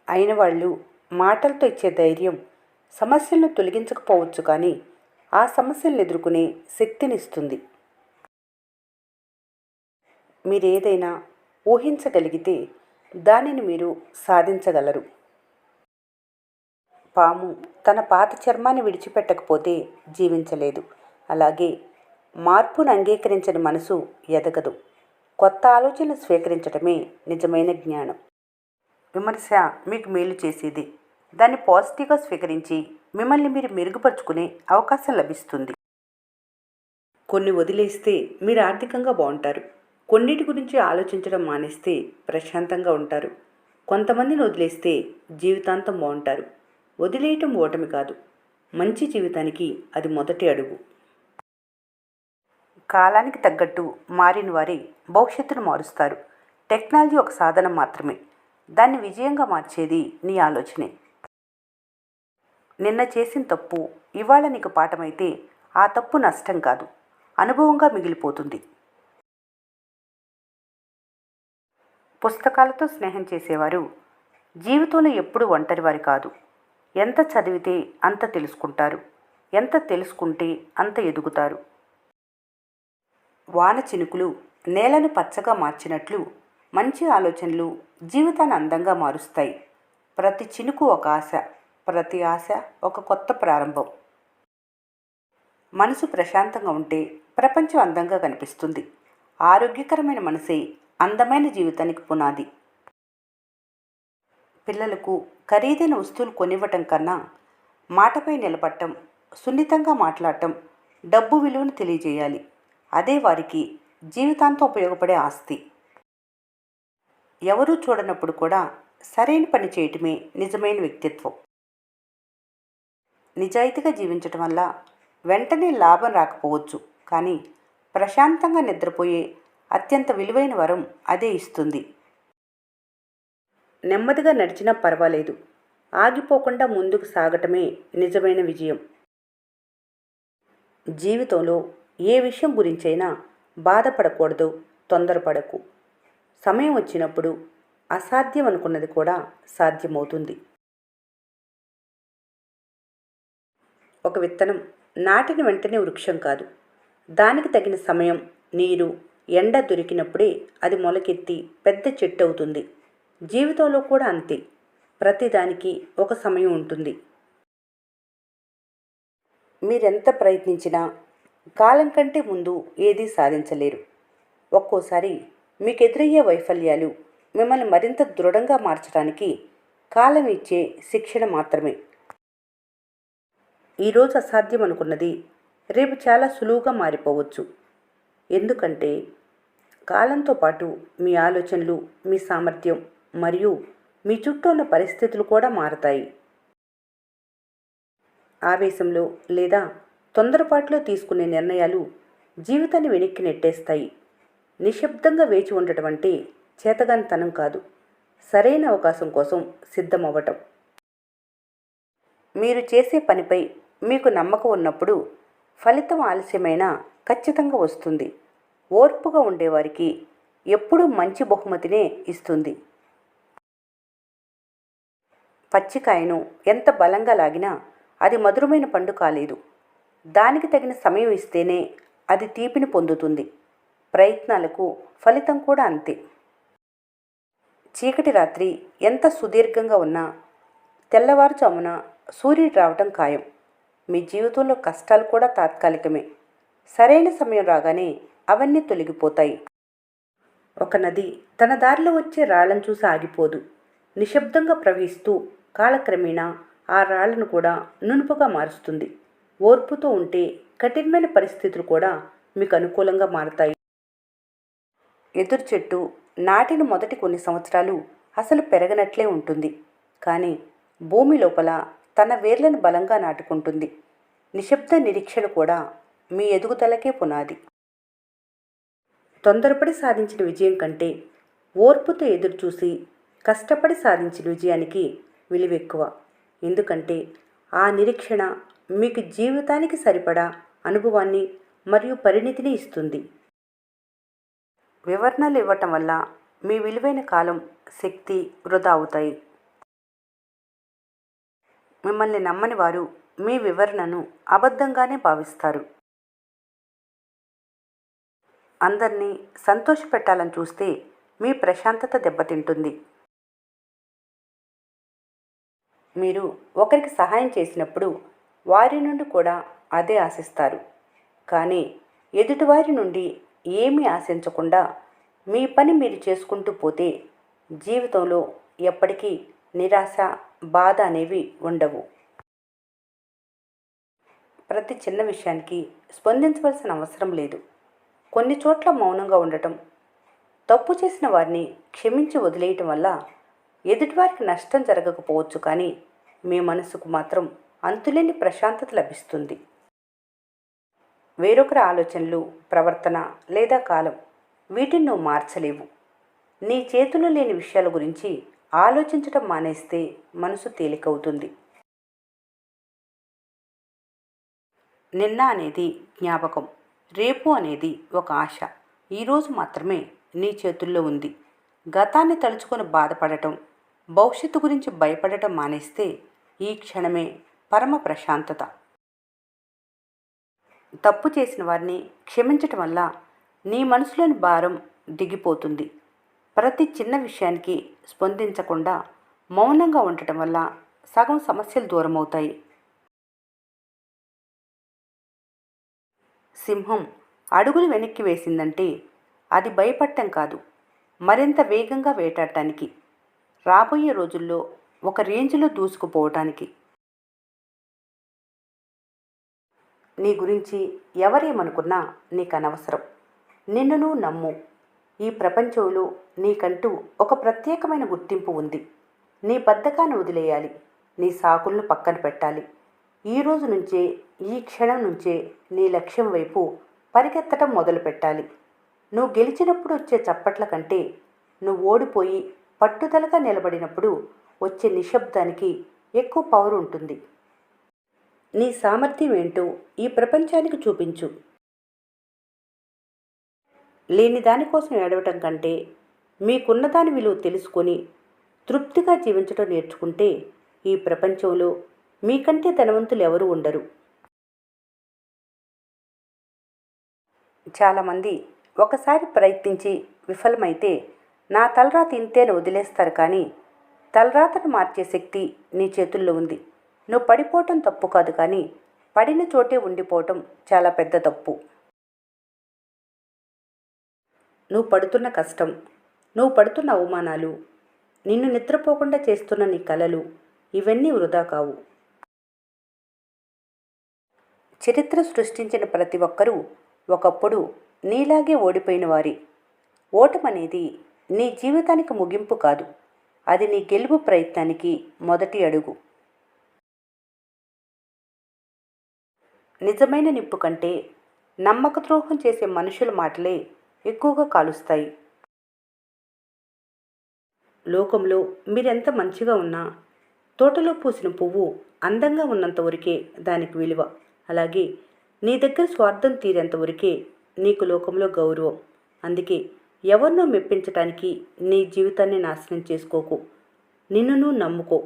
అయిన వాళ్ళు మాటలతో ఇచ్చే ధైర్యం సమస్యలను తొలగించకపోవచ్చు కానీ ఆ సమస్యలను ఎదుర్కొనే శక్తినిస్తుంది. మీరేదైనా ఊహించగలిగితే దానిని మీరు సాధించగలరు. పాము తన పాత చర్మాన్ని విడిచిపెట్టకపోతే జీవించలేదు. అలాగే మార్పును అంగీకరించని మనసు ఎదగదు. కొత్త ఆలోచనలు స్వీకరించడమే నిజమైన జ్ఞానం. విమర్శ మీకు మేలు చేసేది. దాన్ని పాజిటివ్గా స్వీకరించి మిమ్మల్ని మీరు మెరుగుపరుచుకునే అవకాశం లభిస్తుంది. కొన్ని వదిలేస్తే మీరు ఆర్థికంగా బాగుంటారు. కొన్నిటి గురించి ఆలోచించడం మానేస్తే ప్రశాంతంగా ఉంటారు. కొంతమందిని వదిలేస్తే జీవితాంతం బాగుంటారు. వదిలేయటం ఓటమి కాదు, మంచి జీవితానికి అది మొదటి అడుగు. కాలానికి తగ్గట్టు మారిన వారే భవిష్యత్తును మారుస్తారు. టెక్నాలజీ ఒక సాధనం మాత్రమే, దాన్ని విజయంగా మార్చేది నీ ఆలోచనే. నిన్న చేసిన తప్పు ఇవాళ నీకు పాఠమైతే ఆ తప్పు నష్టం కాదు, అనుభవంగా మిగిలిపోతుంది. పుస్తకాలతో స్నేహం చేసేవారు జీవితంలో ఎప్పుడూ ఒంటరివారు కాదు. ఎంత చదివితే అంత తెలుసుకుంటారు, ఎంత తెలుసుకుంటే అంత ఎదుగుతారు. వాన చినుకులు నేలను పచ్చగా మార్చినట్లు మంచి ఆలోచనలు జీవితాన్ని అందంగా మారుస్తాయి. ప్రతి చినుకు ఒక ఆశ, ప్రతి ఆశ ఒక కొత్త ప్రారంభం. మనసు ప్రశాంతంగా ఉంటే ప్రపంచం అందంగా కనిపిస్తుంది. ఆరోగ్యకరమైన మనసే అందమైన జీవితానికి పునాది. పిల్లలకు ఖరీదైన వస్తువులు కొనివ్వటం కన్నా మాటపై నిలబడటం, సున్నితంగా మాట్లాడటం, డబ్బు విలువను తెలియజేయాలి. అదే వారికి జీవితాంతం ఉపయోగపడే ఆస్తి. ఎవరూ చూడనప్పుడు కూడా సరైన పని చేయటమే నిజమైన వ్యక్తిత్వం. నిజాయితీగా జీవించటం వల్ల వెంటనే లాభం రాకపోవచ్చు, కానీ ప్రశాంతంగా నిద్రపోయే అత్యంత విలువైన వరం అదే ఇస్తుంది. నెమ్మదిగా నడిచినా పర్వాలేదు, ఆగిపోకుండా ముందుకు సాగటమే నిజమైన విజయం. జీవితంలో ఏ విషయం గురించైనా బాధపడకూడదు, తొందరపడకు. సమయం వచ్చినప్పుడు అసాధ్యం అనుకున్నది కూడా సాధ్యమవుతుంది. ఒక విత్తనం నాటిన వెంటనే వృక్షం కాదు. దానికి తగిన సమయం, నీరు, ఎండ దొరికినప్పుడే అది మొలకెత్తి పెద్ద చెట్టు అవుతుంది. జీవితంలో కూడా అంతే. ప్రతిదానికి ఒక సమయం ఉంటుంది. మీరెంత ప్రయత్నించినా కాలం కంటే ముందు ఏదీ సాధించలేరు. ఒక్కోసారి మీకు ఎదురయ్యే వైఫల్యాలు మిమ్మల్ని మరింత దృఢంగా మార్చడానికి కాలం ఇచ్చే శిక్షణ మాత్రమే. ఈరోజు అసాధ్యం అనుకున్నది రేపు చాలా సులువుగా మారిపోవచ్చు. ఎందుకంటే కాలంతో పాటు మీ ఆలోచనలు, మీ సామర్థ్యం మరియు మీ చుట్టూ ఉన్న పరిస్థితులు కూడా మారతాయి. ఆవేశంలో లేదా తొందరపాటులో తీసుకునే నిర్ణయాలు జీవితాన్ని వెనక్కి నెట్టేస్తాయి. నిశ్శబ్దంగా వేచి ఉండటం అంటే చేతగానితనం కాదు, సరైన అవకాశం కోసం సిద్ధమవ్వటం. మీరు చేసే పనిపై మీకు నమ్మకం ఉన్నప్పుడు ఫలితం ఆలస్యమైనా ఖచ్చితంగా వస్తుంది. ఓర్పుగా ఉండేవారికి ఎప్పుడూ మంచి బహుమతినే ఇస్తుంది. పచ్చికాయను ఎంత బలంగా లాగినా అది మధురమైన పండు కాలేదు. దానికి తగిన సమయం ఇస్తేనే అది తీపిని పొందుతుంది. ప్రయత్నాలకు ఫలితం కూడా అంతే. చీకటి రాత్రి ఎంత సుదీర్ఘంగా ఉన్నా తెల్లవారుజామున సూర్యుడు రావటం ఖాయం. మీ జీవితంలో కష్టాలు కూడా తాత్కాలికమే. సరైన సమయం రాగానే అవన్నీ తొలగిపోతాయి. ఒక నది తన దారిలో వచ్చే రాళ్లను చూసి ఆగిపోదు. నిశ్శబ్దంగా ప్రవహిస్తూ కాలక్రమేణా ఆ రాళ్లను కూడా నునుపుగా మారుస్తుంది. ఓర్పుతో ఉంటే కఠినమైన పరిస్థితులు కూడా మీకు అనుకూలంగా మారతాయి. ఎదురు చెట్టు నాటిన మొదటి కొన్ని సంవత్సరాలు అసలు పెరగనట్లే ఉంటుంది, కానీ భూమి లోపల తన వేర్లను బలంగా నాటుకుంటుంది. నిశ్శబ్ద నిరీక్షణ కూడా మీ ఎదుగుదలకే పునాది. తొందరపడి సాధించిన విజయం కంటే ఓర్పుతో ఎదురుచూసి కష్టపడి సాధించిన విజయానికి విలువెక్కువ. ఎందుకంటే ఆ నిరీక్షణ మీకు జీవితానికి సరిపడా అనుభవాన్ని మరియు పరిణితిని ఇస్తుంది. వివరణలు ఇవ్వటం వల్ల మీ విలువైన కాలం, శక్తి వృధా అవుతాయి. మిమ్మల్ని నమ్మని వారు మీ వివరణను అబద్ధంగానే భావిస్తారు. అందరినీ సంతోషపెట్టాలని చూస్తే మీ ప్రశాంతత దెబ్బతింటుంది. మీరు ఒకరికి సహాయం చేసినప్పుడు వారి నుండి కూడా అదే ఆశిస్తారు. కానీ ఎదుటివారి నుండి ఏమీ ఆశించకుండా మీ పని మీరు చేసుకుంటూ పోతే జీవితంలో ఎప్పటికీ నిరాశ, బాధ అనేవి ఉండవు. ప్రతి చిన్న విషయానికి స్పందించవలసిన అవసరం లేదు. కొన్ని చోట్ల మౌనంగా ఉండటం, తప్పు చేసిన వారిని క్షమించి వదిలేయటం వల్ల ఎదుటివారికి నష్టం జరగకపోవచ్చు, కానీ మీ మనసుకు మాత్రం అంతులేని ప్రశాంతత లభిస్తుంది. వేరొకరి ఆలోచనలు, ప్రవర్తన లేదా కాలం, వీటిని నువ్వు మార్చలేవు. నీ చేతుల్లో లేని విషయాల గురించి ఆలోచించటం మానేస్తే మనసు తేలికవుతుంది. నిన్న అనేది జ్ఞాపకం, రేపు అనేది ఒక ఆశ. ఈరోజు మాత్రమే నీ చేతుల్లో ఉంది. గతాన్ని తలుచుకొని బాధపడటం, భవిష్యత్తు గురించి భయపడటం మానేస్తే ఈ క్షణమే పరమ ప్రశాంతత. తప్పు చేసిన వారిని క్షమించటం వల్ల నీ మనసులోని భారం దిగిపోతుంది. ప్రతి చిన్న విషయానికి స్పందించకుండా మౌనంగా ఉండటం వల్ల సగం సమస్యలు దూరమవుతాయి. సింహం అడుగులు వెనక్కి వేసిందంటే అది భయపడటం కాదు, మరింత వేగంగా వేటాడటానికి, రాబోయే రోజుల్లో ఒక రేంజ్లో దూసుకుపోవటానికి. నీ గురించి ఎవరేమనుకున్నా నీకు అనవసరం. నిన్ను నువ్వు నమ్ము. ఈ ప్రపంచంలో నీకంటూ ఒక ప్రత్యేకమైన గుర్తింపు ఉంది. నీ బద్ధకాన్ని వదిలేయాలి, నీ సాకులను పక్కన పెట్టాలి. ఈ రోజు నుంచే, ఈ క్షణం నుంచే నీ లక్ష్యం వైపు పరిగెత్తడం మొదలుపెట్టాలి. నువ్వు గెలిచినప్పుడు వచ్చే చప్పట్ల కంటే నువ్వు ఓడిపోయి పట్టుదలగా నిలబడినప్పుడు వచ్చే నిశ్శబ్దానికి ఎక్కువ పవర్ ఉంటుంది. నీ సామర్థ్యం ఏంటో ఈ ప్రపంచానికి చూపించు. లేని దానికోసం ఏడవటం కంటే మీకున్నదాని విలువ తెలుసుకొని తృప్తిగా జీవించడం నేర్చుకుంటే ఈ ప్రపంచంలో మీకంటే ధనవంతులు ఎవరు ఉండరు. చాలామంది ఒకసారి ప్రయత్నించి విఫలమైతే నా తలరాత ఇంతే అని వదిలేస్తారు, కానీ తలరాతను మార్చే శక్తి నీ చేతుల్లో ఉంది. నువ్వు పడిపోవటం తప్పు కాదు, కానీ పడిన చోటే ఉండిపోవటం చాలా పెద్ద తప్పు. నువ్వు పడుతున్న కష్టం, నువ్వు పడుతున్న అవమానాలు, నిన్ను నిద్రపోకుండా చేస్తున్న నీ కలలు, ఇవన్నీ వృధా కావు. చరిత్ర సృష్టించిన ప్రతి ఒక్కరూ ఒకప్పుడు నీలాగే ఓడిపోయిన వారి. ఓటమనేది నీ జీవితానికి ముగింపు కాదు, అది నీ గెలుపు ప్రయత్నానికి మొదటి అడుగు. నిజమైన నిప్పు కంటే నమ్మకద్రోహం చేసే మనుషుల మాటలే ఎక్కువగా కాలుస్తాయి. లోకంలో మీరెంత మంచిగా ఉన్నా తోటలో పూసిన పువ్వు అందంగా ఉన్నంత వరకే దానికి విలువ. అలాగే నీ దగ్గర స్వార్థం తీరేంత వరకే నీకు లోకంలో గౌరవం. అందుకే ఎవరినో మెప్పించటానికి నీ జీవితాన్ని నాశనం చేసుకోకు. నిన్ను నువ్వు నమ్ముకో.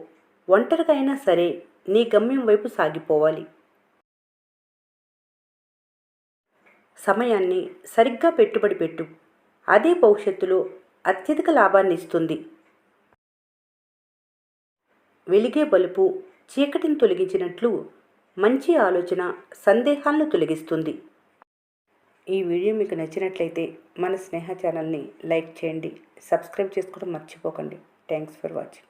ఒంటరిగా అయినా సరే నీ గమ్యం వైపు సాగిపోవాలి. సమయాన్ని సరిగ్గా పెట్టుబడి పెట్టు, అదే భవిష్యత్తులో అత్యధిక లాభాన్ని ఇస్తుంది. వెలిగే బలుపు చీకటిని తొలగించినట్లు మంచి ఆలోచన సందేహాలను తొలగిస్తుంది. ఈ వీడియో మీకు నచ్చినట్లయితే మన స్నేహ ఛానల్ని లైక్ చేయండి, సబ్స్క్రైబ్ చేసుకోవడం మర్చిపోకండి. Thanks for watching.